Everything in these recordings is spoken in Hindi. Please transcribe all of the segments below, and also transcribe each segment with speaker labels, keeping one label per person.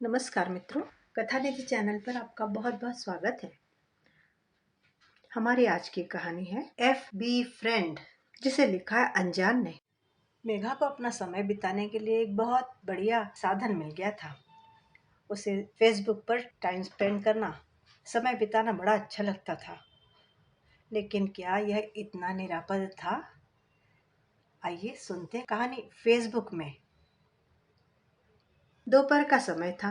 Speaker 1: नमस्कार मित्रों, कथा निधि चैनल पर आपका बहुत बहुत स्वागत है। हमारी आज की कहानी है एफ बी फ्रेंड, जिसे लिखा है अनजान ने। मेघा को अपना समय बिताने के लिए एक बहुत बढ़िया साधन मिल गया था। उसे फेसबुक पर टाइम स्पेंड करना, समय बिताना बड़ा अच्छा लगता था। लेकिन क्या यह इतना निरापद था? आइए सुनते हैं कहानी फेसबुक में। दोपहर का समय था।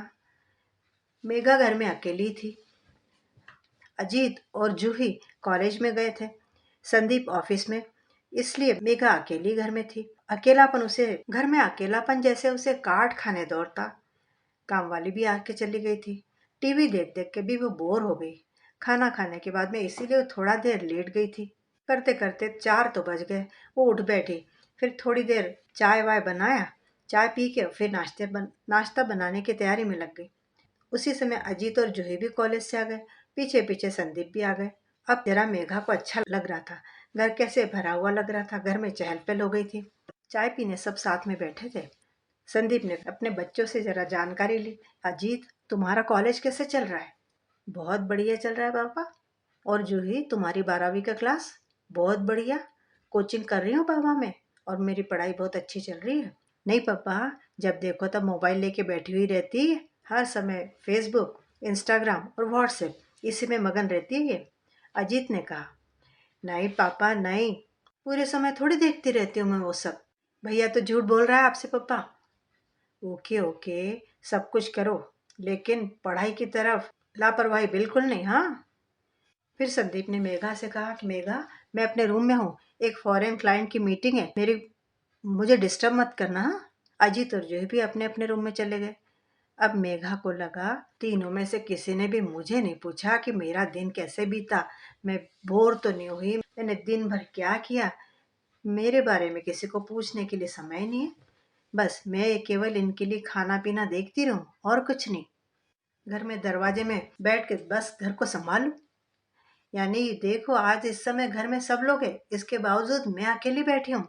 Speaker 1: मेघा घर में अकेली थी। अजीत और जूही कॉलेज में गए थे, संदीप ऑफिस में, इसलिए मेघा अकेली घर में थी। अकेलापन उसे घर में अकेलापन जैसे उसे काट खाने दौड़ता। काम वाली भी आके चली गई थी। टीवी देख देख के भी वो बोर हो गई। खाना खाने के बाद में इसीलिए थोड़ा देर लेट गई थी। करते करते 4 तो बज गए। वो उठ बैठी। फिर थोड़ी देर चाय वाय बनाया। चाय पी के फिर नाश्ता बनाने की तैयारी में लग गई। उसी समय अजीत और जूही भी कॉलेज से आ गए। पीछे पीछे संदीप भी आ गए। अब जरा मेघा को अच्छा लग रहा था। घर कैसे भरा हुआ लग रहा था। घर में चहल पहल हो गई थी। चाय पीने सब साथ में बैठे थे। संदीप ने अपने बच्चों से जरा जानकारी ली। अजीत, तुम्हारा कॉलेज कैसे चल रहा है? बहुत बढ़िया चल रहा है पापा। और जूही, तुम्हारी 12वीं का क्लास? बहुत बढ़िया। कोचिंग कर रही हूँ पापा मैं, और मेरी पढ़ाई बहुत अच्छी चल रही है। नहीं पापा, जब देखो तब मोबाइल लेके बैठी हुई रहती है। हर समय फेसबुक, इंस्टाग्राम और व्हाट्सएप इसी में मगन रहती है ये। अजीत ने कहा। नहीं पापा नहीं, पूरे समय थोड़ी देखती रहती हूँ मैं वो सब। भैया तो झूठ बोल रहा है आपसे पापा। ओके ओके, सब कुछ करो, लेकिन पढ़ाई की तरफ लापरवाही बिल्कुल नहीं, हाँ। फिर संदीप ने मेघा से कहा कि मेघा, मैं अपने रूम में हूँ, एक फॉरेन क्लाइंट की मीटिंग है, मुझे डिस्टर्ब मत करना, हाँ। अजीत और जूही भी अपने अपने रूम में चले गए। अब मेघा को लगा, तीनों में से किसी ने भी मुझे नहीं पूछा कि मेरा दिन कैसे बीता, मैं बोर तो नहीं हुई, मैंने दिन भर क्या किया। मेरे बारे में किसी को पूछने के लिए समय नहीं है। बस मैं केवल इनके लिए खाना पीना देखती रहूं और कुछ नहीं। घर में दरवाजे में बैठ के बस घर को संभालूं। यानी देखो, आज इस समय घर में सब लोग हैं, इसके बावजूद मैं अकेली बैठी हूँ।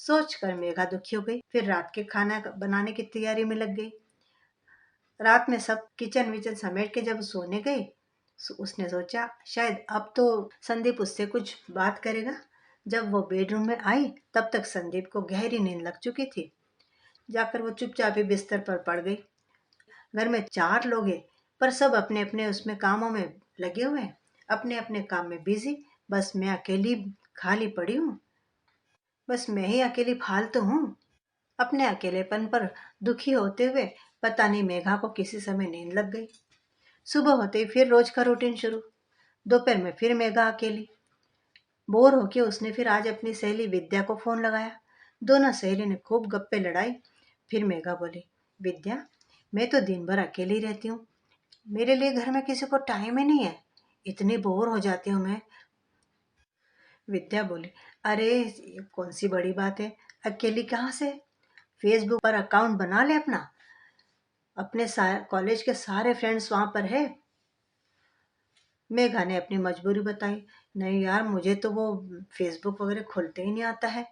Speaker 1: सोच कर मेघा दुखी हो गई। फिर रात के खाना बनाने की तैयारी में लग गई। रात में सब किचन विचन समेट के जब सोने गई, उसने सोचा शायद अब तो संदीप उससे कुछ बात करेगा। जब वो बेडरूम में आई तब तक संदीप को गहरी नींद लग चुकी थी। जाकर वो चुपचाप ही बिस्तर पर पड़ गई। घर में 4 लोग हैं, पर सब अपने अपने उसमें कामों में लगे हुए हैं, अपने अपने काम में बिजी। बस मैं अकेली खाली पड़ी हूँ। बस मैं ही अकेली फालतू हूँ। अपने अकेलेपन पर दुखी होते हुए पता नहीं मेघा को किसी समय नींद लग गई। सुबह होते ही फिर रोज का रूटीन शुरू। दोपहर में फिर मेघा अकेली। बोर होके उसने फिर आज अपनी सहेली विद्या को फोन लगाया। दोनों सहेली ने खूब गप्पे लड़ाई। फिर मेघा बोली, विद्या, मैं तो दिन भर अकेली रहती हूँ, मेरे लिए घर में किसी को टाइम ही नहीं है, इतनी बोर हो जाती हूँ मैं। विद्या बोली, अरे ये कौन सी बड़ी बात है, अकेली कहाँ से? फेसबुक पर अकाउंट बना ले अपना, अपने कॉलेज के सारे फ्रेंड्स वहां पर है। मेघा ने अपनी मजबूरी बताई। नहीं यार, मुझे तो वो फेसबुक वगैरह खोलते ही नहीं आता है।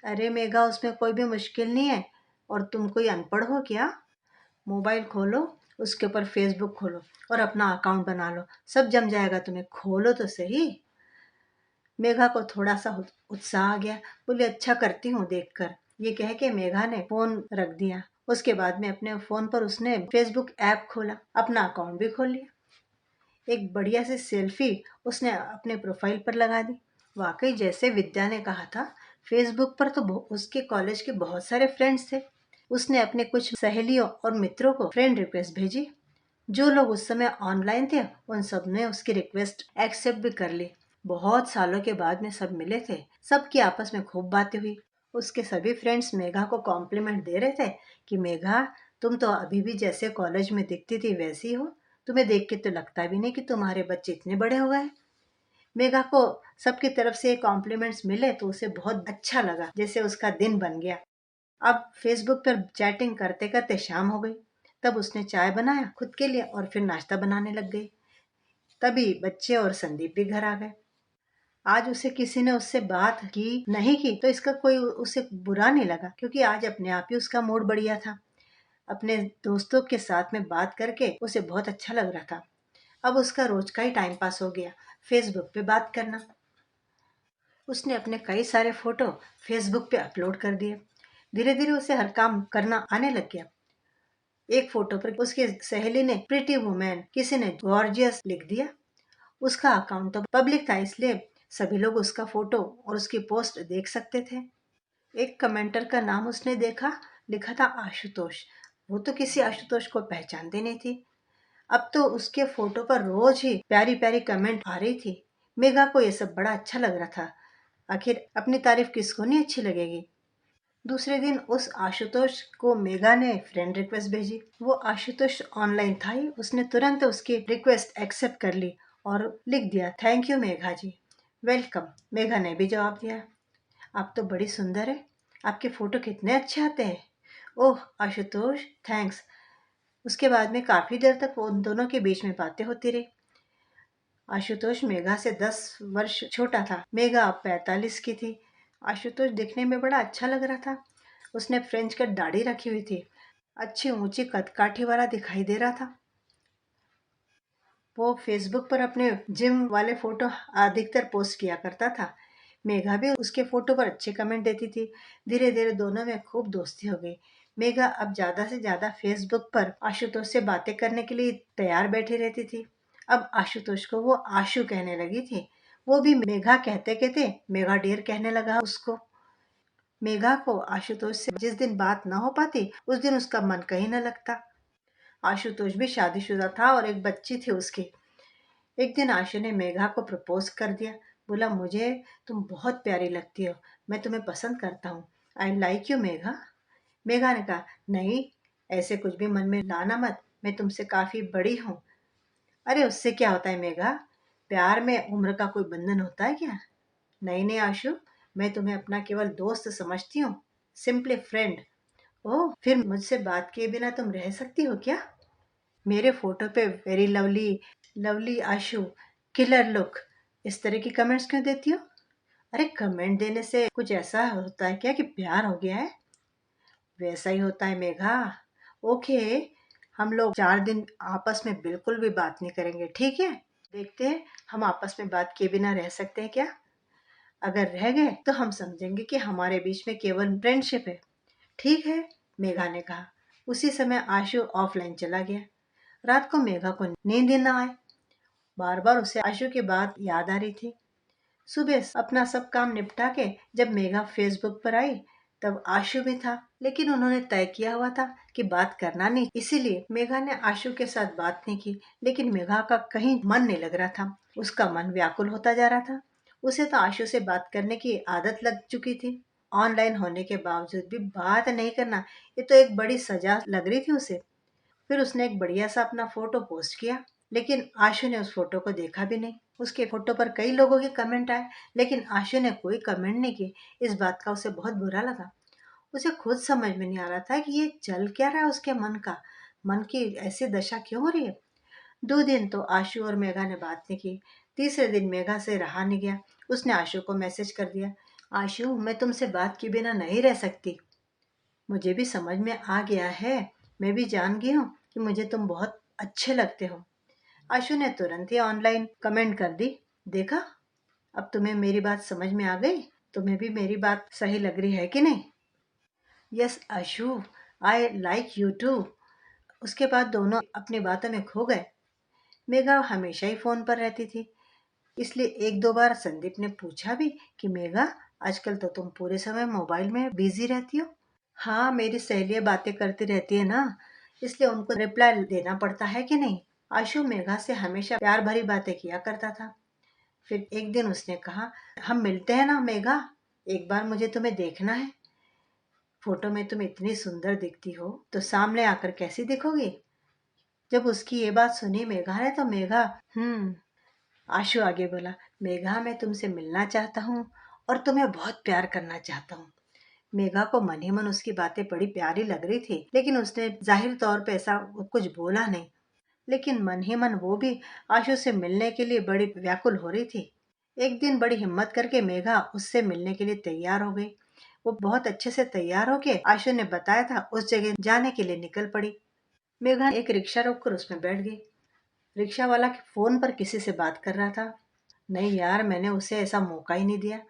Speaker 1: अरे मेघा, उसमें कोई भी मुश्किल नहीं है, और तुम कोई अनपढ़ हो क्या? मोबाइल खोलो, उसके ऊपर फेसबुक खोलो और अपना अकाउंट बना लो, सब जम जाएगा तुम्हें, खोलो तो सही। मेघा को थोड़ा सा उत्साह आ गया। बोले, अच्छा करती हूँ देखकर। ये कह के मेघा ने फोन रख दिया। उसके बाद में अपने फोन पर उसने फेसबुक ऐप खोला, अपना अकाउंट भी खोल लिया। एक बढ़िया सी सेल्फी उसने अपने प्रोफाइल पर लगा दी। वाकई जैसे विद्या ने कहा था, फेसबुक पर तो उसके कॉलेज के बहुत सारे फ्रेंड्स थे। उसने अपने कुछ सहेलियों और मित्रों को फ्रेंड रिक्वेस्ट भेजी। जो लोग उस समय ऑनलाइन थे उन सब ने उसकी रिक्वेस्ट एक्सेप्ट भी कर ली। बहुत सालों के बाद में सब मिले थे। सबकी आपस में खूब बातें हुई। उसके सभी फ्रेंड्स मेघा को कॉम्प्लीमेंट दे रहे थे कि मेघा, तुम तो अभी भी जैसे कॉलेज में दिखती थी वैसी हो, तुम्हें देख के तो लगता भी नहीं कि तुम्हारे बच्चे इतने बड़े हो गए। मेघा को सबकी तरफ से कॉम्प्लीमेंट्स मिले तो उसे बहुत अच्छा लगा, जैसे उसका दिन बन गया। अब फेसबुक पर चैटिंग करते करते शाम हो गई। तब उसने चाय बनाया खुद के लिए और फिर नाश्ता बनाने लग गई। तभी बच्चे और संदीप भी घर आ गए। आज उसे किसी ने उससे बात की नहीं की तो इसका कोई उसे बुरा नहीं लगा, क्योंकि आज अपने आप ही उसका मूड बढ़िया था। अपने दोस्तों के साथ में बात करके उसे बहुत अच्छा लग रहा था। अब उसका रोज का ही टाइम पास हो गया, फेसबुक पे बात करना। उसने अपने कई सारे फोटो फेसबुक पे अपलोड कर दिए। धीरे धीरे उसे हर काम करना आने लग गया। एक फोटो पर उसकी सहेली ने प्रिटी वुमेन, किसी ने गॉर्जियस लिख दिया। उसका अकाउंट तो पब्लिक था, इसलिए सभी लोग उसका फोटो और उसकी पोस्ट देख सकते थे। एक कमेंटर का नाम उसने देखा, लिखा था आशुतोष। वो तो किसी आशुतोष को पहचानती नहीं थी। अब तो उसके फोटो पर रोज ही प्यारी प्यारी कमेंट आ रही थी। मेघा को ये सब बड़ा अच्छा लग रहा था। आखिर अपनी तारीफ किसको नहीं अच्छी लगेगी। दूसरे दिन उस आशुतोष को मेघा ने फ्रेंड रिक्वेस्ट भेजी। वो आशुतोष ऑनलाइन था ही, उसने तुरंत उसकी रिक्वेस्ट एक्सेप्ट कर ली और लिख दिया, thank you Megha ji, welcome. Megha ने भी जवाब दिया, आप तो बड़ी सुंदर है, आपके फोटो कितने अच्छे आते हैं। ओह आशुतोष, थैंक्स। उसके बाद में काफी देर तक उन दोनों के बीच में बातें होती रही। आशुतोष मेघा से 10 वर्ष छोटा था। मेघा अब 45 की थी। आशुतोष दिखने में बड़ा अच्छा लग रहा था। उसने फ्रेंच कट दाढ़ी रखी हुई थी, अच्छी ऊंची कदकाठी वाला दिखाई दे रहा था। वो फेसबुक पर अपने जिम वाले फोटो अधिकतर पोस्ट किया करता था। मेघा भी उसके फोटो पर अच्छे कमेंट देती थी। धीरे धीरे दोनों में खूब दोस्ती हो गई। मेघा अब ज्यादा से ज्यादा फेसबुक पर आशुतोष से बातें करने के लिए तैयार बैठी रहती थी। अब आशुतोष को वो आशु कहने लगी थी। वो भी मेघा कहते कहते मेघा डियर कहने लगा उसको। मेघा को आशुतोष से जिस दिन बात न हो पाती उस दिन उसका मन कहीं न लगता। आशुतोष भी शादीशुदा था और एक बच्ची थी उसकी। एक दिन आशु ने मेघा को प्रपोज कर दिया। बोला, मुझे तुम बहुत प्यारी लगती हो, मैं तुम्हें पसंद करता हूँ, आई लाइक यू मेघा। मेघा ने कहा, नहीं, ऐसे कुछ भी मन में लाना मत, मैं तुमसे काफी बड़ी हूँ। अरे उससे क्या होता है मेघा, प्यार में उम्र का कोई बंधन होता है क्या। नहीं नहीं आशु, मैं तुम्हें अपना केवल दोस्त समझती हूँ, सिंपली फ्रेंड। ओह, फिर मुझसे बात किए बिना तुम रह सकती हो क्या। मेरे फोटो पे वेरी लवली, लवली आशु, किलर लुक, इस तरह की कमेंट्स क्यों देती हो। अरे कमेंट देने से कुछ ऐसा होता है क्या कि प्यार हो गया है। वैसा ही होता है मेघा। ओके, हम लोग 4 दिन आपस में बिल्कुल भी बात नहीं करेंगे, ठीक है। देखते हैं हम आपस में बात किए बिना रह सकते हैं क्या। अगर रह गए तो हम समझेंगे कि हमारे बीच में केवल फ्रेंडशिप है। ठीक है, मेघा ने कहा। उसी समय आशु ऑफलाइन चला गया। रात को मेघा को नींद ही ना आए। बार बार उसे आशु की बात याद आ रही थी। सुबह अपना सब काम निपटा के जब मेघा फेसबुक पर आई तब आशु भी था, लेकिन उन्होंने तय किया हुआ था कि बात करना नहीं, इसीलिए मेघा ने आशु के साथ बात नहीं की। लेकिन मेघा का कहीं मन नहीं लग रहा था, उसका मन व्याकुल होता जा रहा था। उसे तो आशु से बात करने की आदत लग चुकी थी। ऑनलाइन होने के बावजूद भी बात नहीं करना, ये तो एक बड़ी सजा लग रही थी उसे। फिर उसने एक बढ़िया सा अपना फोटो पोस्ट किया, लेकिन आशु ने उस फोटो को देखा भी नहीं। उसके फोटो पर कई लोगों के कमेंट आए, लेकिन आशु ने कोई कमेंट नहीं किए। इस बात का उसे बहुत बुरा लगा। उसे खुद समझ में नहीं आ रहा था कि ये चल क्या रहा है उसके मन का। मन की ऐसी दशा क्यों हो रही है। 2 दिन तो आशु और मेघा ने बात नहीं की। तीसरे दिन मेघा से रहा नहीं गया। उसने आशु को मैसेज कर दिया, आशु, मैं तुमसे बात किए बिना नहीं रह सकती। मुझे भी समझ में आ गया है, मैं भी जान गई हूँ कि मुझे तुम बहुत अच्छे लगते हो। आशु ने तुरंत ही ऑनलाइन कमेंट कर दी, देखा, अब तुम्हें मेरी बात समझ में आ गई। तुम्हें भी मेरी बात सही लग रही है कि नहीं। Yes Ashu, I like you too. उसके बाद दोनों अपनी बातों में खो गए। मेघा हमेशा ही फोन पर रहती थी, इसलिए एक दो बार संदीप ने पूछा भी कि मेघा, आजकल तो तुम पूरे समय मोबाइल में बिजी रहती हो। हाँ, मेरी सहेलियां बातें करती रहती है ना, इसलिए उनको रिप्लाई देना पड़ता है कि नहीं। आशु मेघा से हमेशा प्यार भरी बातें किया करता था। फिर एक दिन उसने कहा, हम मिलते हैं ना मेघा, एक बार मुझे तुम्हें देखना है। फोटो में तुम इतनी सुंदर दिखती हो तो सामने आकर कैसी दिखोगी। जब उसकी ये बात सुनी मेघा ने तो मेघा आशु आगे बोला, मेघा, मैं तुमसे मिलना चाहता हूँ और तुम्हें बहुत प्यार करना चाहता हूँ। मेघा को मन ही मन उसकी बातें बड़ी प्यारी लग रही थी, लेकिन उसने जाहिर तौर पे ऐसा कुछ बोला नहीं। लेकिन मन ही मन वो भी आशु से मिलने के लिए बड़ी व्याकुल हो रही थी। एक दिन बड़ी हिम्मत करके मेघा उससे मिलने के लिए तैयार हो गई। वो बहुत अच्छे से तैयार होके आशु ने बताया था उस जगह जाने के लिए निकल पड़ी। मेघा एक रिक्शा रोककर उसमें बैठ गई। रिक्शा वाला फोन पर किसी से बात कर रहा था। नहीं यार, मैंने उसे ऐसा मौका ही नहीं दिया।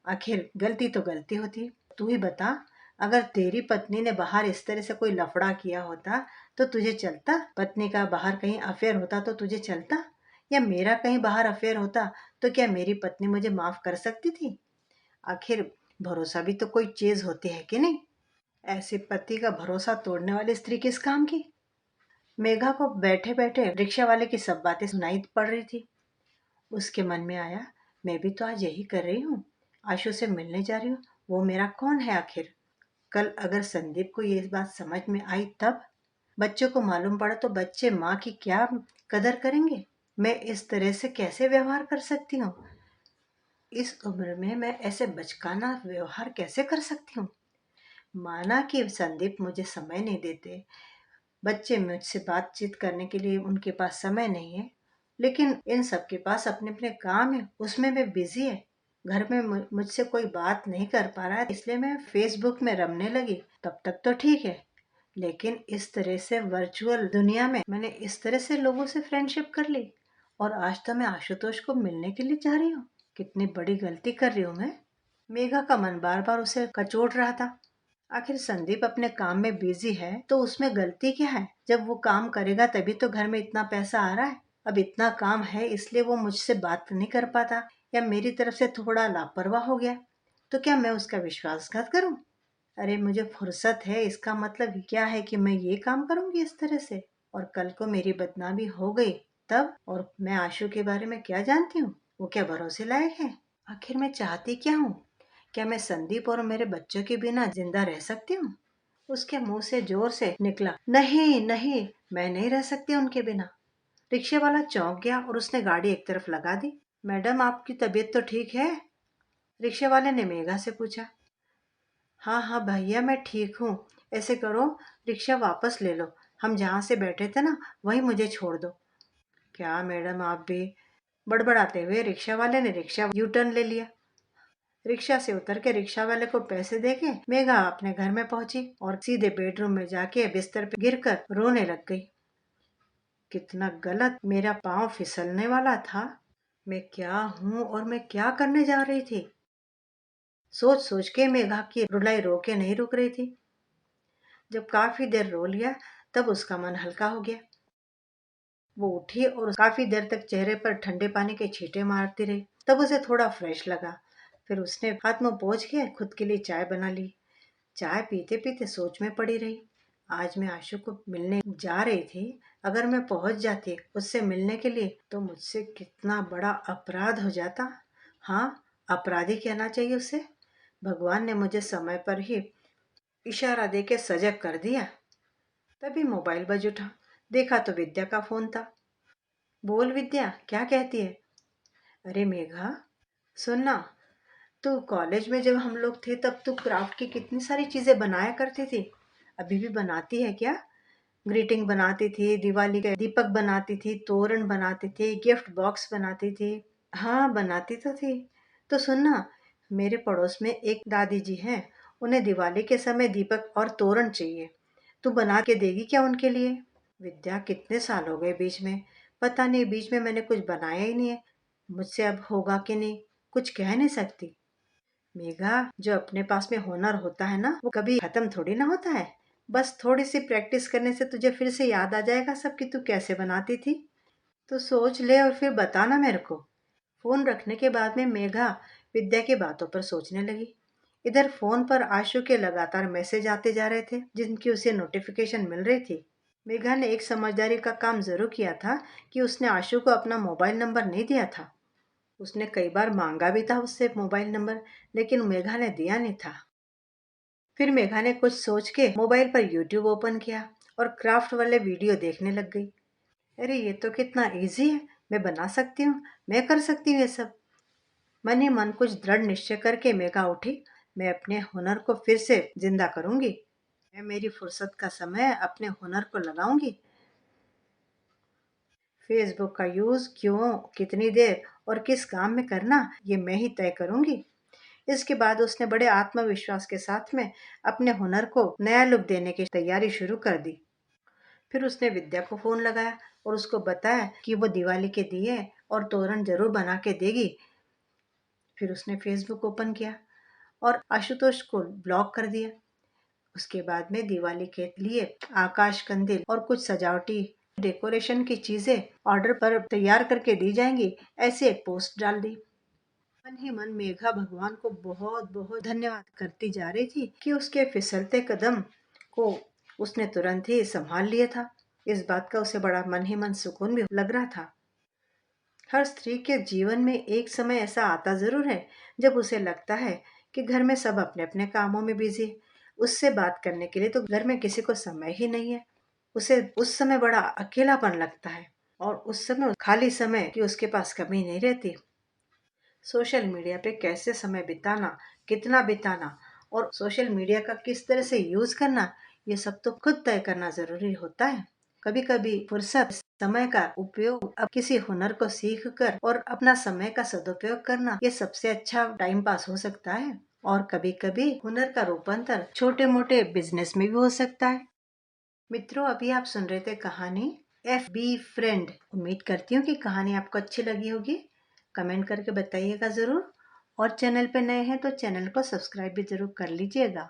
Speaker 1: आखिर गलती तो गलती होती। तू ही बता, अगर तेरी पत्नी ने बाहर इस तरह से कोई लफड़ा किया होता तो तुझे चलता? पत्नी का बाहर कहीं अफेयर होता तो तुझे चलता? या मेरा कहीं बाहर अफेयर होता तो क्या मेरी पत्नी मुझे माफ कर सकती थी? आखिर भरोसा भी तो कोई चीज होती है कि नहीं? ऐसे पति का भरोसा तोड़ने वाली स्त्री किस काम की? मेघा को बैठे बैठे रिक्शा वाले की सब बातें सुनाई पड़ रही थी। उसके मन में आया, मैं भी तो आज यही कर रही हूँ। आशु से मिलने जा रही हूँ। वो मेरा कौन है आखिर? कल अगर संदीप को ये बात समझ में आई तब? बच्चों को मालूम पड़ा तो बच्चे माँ की क्या कदर करेंगे? मैं इस तरह से कैसे व्यवहार कर सकती हूँ? इस उम्र में मैं ऐसे बचकाना व्यवहार कैसे कर सकती हूँ? माना कि संदीप मुझे समय नहीं देते, बच्चे मुझसे बातचीत करने के लिए उनके पास समय नहीं है, लेकिन इन सब के पास अपने अपने काम है, उसमें मैं बिजी है। घर में मुझसे कोई बात नहीं कर पा रहा है, इसलिए मैं फेसबुक में रमने लगी। तब तक तो ठीक है, लेकिन इस तरह से वर्चुअल दुनिया में मैंने इस तरह से लोगों से फ्रेंडशिप कर ली, और आज तो मैं आशुतोष को मिलने के लिए जा रही हूँ। कितनी बड़ी गलती कर रही हूँ मैं। मेघा का मन बार बार उसे कचोट रहा था। आखिर संदीप अपने काम में बिजी है तो उसमें गलती क्या है? जब वो काम करेगा तभी तो घर में इतना पैसा आ रहा है। अब इतना काम है इसलिए वो मुझसे बात नहीं कर पाता, या मेरी तरफ से थोड़ा लापरवाह हो गया, तो क्या मैं उसका विश्वासघात करूं? अरे मुझे फुर्सत है, इसका मतलब क्या है कि मैं ये काम करूंगी इस तरह से? और कल को मेरी बदनामी हो गई तब? और मैं आशु के बारे में क्या जानती हूँ? वो क्या भरोसे लायक है? आखिर मैं चाहती क्या हूँ? क्या मैं संदीप और मेरे बच्चों के बिना जिंदा रह सकती हूँ? उसके मुंह से जोर से निकला, नहीं नहीं, मैं नहीं रह सकती उनके बिना। रिक्शे वाला चौंक गया और उसने गाड़ी एक तरफ लगा दी। मैडम, आपकी तबीयत तो ठीक है? रिक्शे वाले ने मेघा से पूछा। हाँ हाँ भैया, मैं ठीक हूँ। ऐसे करो, रिक्शा वापस ले लो, हम जहाँ से बैठे थे ना वहीं मुझे छोड़ दो। क्या मैडम, आप भी? बड़बड़ाते हुए रिक्शा वाले ने रिक्शा यू टर्न ले लिया। रिक्शा से उतर के रिक्शा वाले को पैसे देके मेघा अपने घर में पहुंची और सीधे बेडरूम में जाके बिस्तर पे गिरकर रोने लग गई। कितना गलत! मेरा पाँव फिसलने वाला था। मैं क्या हूँ और मैं क्या करने जा रही थी? सोच सोच के मेघा की रुलाई रो के नहीं रुक रही थी। जब काफी देर रो लिया तब उसका मन हल्का हो गया। वो उठी और काफी देर तक चेहरे पर ठंडे पानी के छींटे मारती रही। तब उसे थोड़ा फ्रेश लगा। फिर उसने हाथ मुंह पोंछ के खुद के लिए चाय बना ली। चाय पीते पीते सोच में पड़ी रही। आज मैं आशु को मिलने जा रही थी। अगर मैं पहुंच जाती उससे मिलने के लिए तो मुझसे कितना बड़ा अपराध हो जाता। हाँ, अपराधी कहना चाहिए उसे। भगवान ने मुझे समय पर ही इशारा दे के सजग कर दिया। तभी मोबाइल बज उठा। देखा तो विद्या का फोन था। बोल विद्या, क्या कहती है? अरे मेघा, सुनना, तू कॉलेज में जब हम लोग थे तब तू क्राफ्ट की कितनी सारी चीजें बनाया करती थी। अभी भी बनाती है क्या? ग्रीटिंग बनाती थी, दिवाली के दीपक बनाती थी, तोरण बनाती थी, गिफ्ट बॉक्स बनाती थी। हाँ, बनाती तो थी। तो सुनना, मेरे पड़ोस में एक दादी जी हैं। उन्हें दिवाली के समय दीपक और तोरण चाहिए। तू बना के देगी क्या उनके लिए? विद्या, कितने साल हो गए बीच में, पता नहीं, बीच में मैंने कुछ बनाया ही नहीं है। मुझसे अब होगा कि नहीं कुछ कह नहीं सकती। मेघा, जो अपने पास में हुनर होता है ना वो कभी खत्म थोड़ी ना होता है। बस थोड़ी सी प्रैक्टिस करने से तुझे फिर से याद आ जाएगा सब कि तू कैसे बनाती थी। तो सोच ले और फिर बताना मेरे को। फोन रखने के बाद में मेघा विद्या की बातों पर सोचने लगी। इधर फोन पर आशु के लगातार मैसेज आते जा रहे थे जिनकी उसे नोटिफिकेशन मिल रही थी। मेघा ने एक समझदारी का काम जरूर किया था कि उसने आशु को अपना मोबाइल नंबर नहीं दिया था। उसने कई बार मांगा भी था उससे मोबाइल नंबर, लेकिन मेघा ने दिया नहीं था। फिर मेघा ने कुछ सोच के मोबाइल पर यूट्यूब ओपन किया और क्राफ्ट वाले वीडियो देखने लग गई। अरे ये तो कितना इजी है, मैं बना सकती हूँ, मैं कर सकती हूँ ये सब। मन ही मन कुछ दृढ़ निश्चय करके मेघा उठी। मैं अपने हुनर को फिर से जिंदा करूंगी। मैं मेरी फुर्सत का समय अपने हुनर को लगाऊंगी। फेसबुक का यूज क्यों, कितनी देर और किस काम में करना, ये मैं ही तय करूंगी। इसके बाद उसने बड़े आत्मविश्वास के साथ में अपने हुनर को नया लुक देने की तैयारी शुरू कर दी। फिर उसने विद्या को फोन लगाया और उसको बताया कि वो दिवाली के दिए और तोरण जरूर बना के देगी। फिर उसने फेसबुक ओपन किया और आशुतोष को ब्लॉक कर दिया। उसके बाद में दिवाली के लिए आकाश कंदील और कुछ सजावटी डेकोरेशन की चीजें ऑर्डर पर तैयार करके दी जाएंगी, ऐसे एक पोस्ट डाल दी। मन ही मन मेघा भगवान को बहुत बहुत धन्यवाद करती जा रही थी कि उसके फिसलते कदम को उसने तुरंत ही संभाल लिया था। इस बात का उसे बड़ा मन ही मन सुकून भी लग रहा था। हर स्त्री के जीवन में एक समय ऐसा आता जरूर है जब उसे लगता है कि घर में सब अपने अपने कामों में बिजी है। उससे बात करने के लिए तो घर में किसी को समय ही नहीं है। उसे उस समय बड़ा अकेलापन लगता है और उस समय खाली समय की उसके पास कमी नहीं रहती। सोशल मीडिया पे कैसे समय बिताना, कितना बिताना और सोशल मीडिया का किस तरह से यूज करना, ये सब तो खुद तय करना जरूरी होता है। कभी कभी फुर्सत समय का उपयोग अब किसी हुनर को सीख कर और अपना समय का सदुपयोग करना, ये सबसे अच्छा टाइम पास हो सकता है। और कभी कभी हुनर का रूपांतर छोटे मोटे बिजनेस में भी हो सकता है। मित्रों, अभी आप सुन रहे थे कहानी एफ बी फ्रेंड। उम्मीद करती हूँ कि कहानी आपको अच्छी लगी होगी। कमेंट करके बताइएगा ज़रूर। और चैनल पे नए हैं तो चैनल को सब्सक्राइब भी ज़रूर कर लीजिएगा।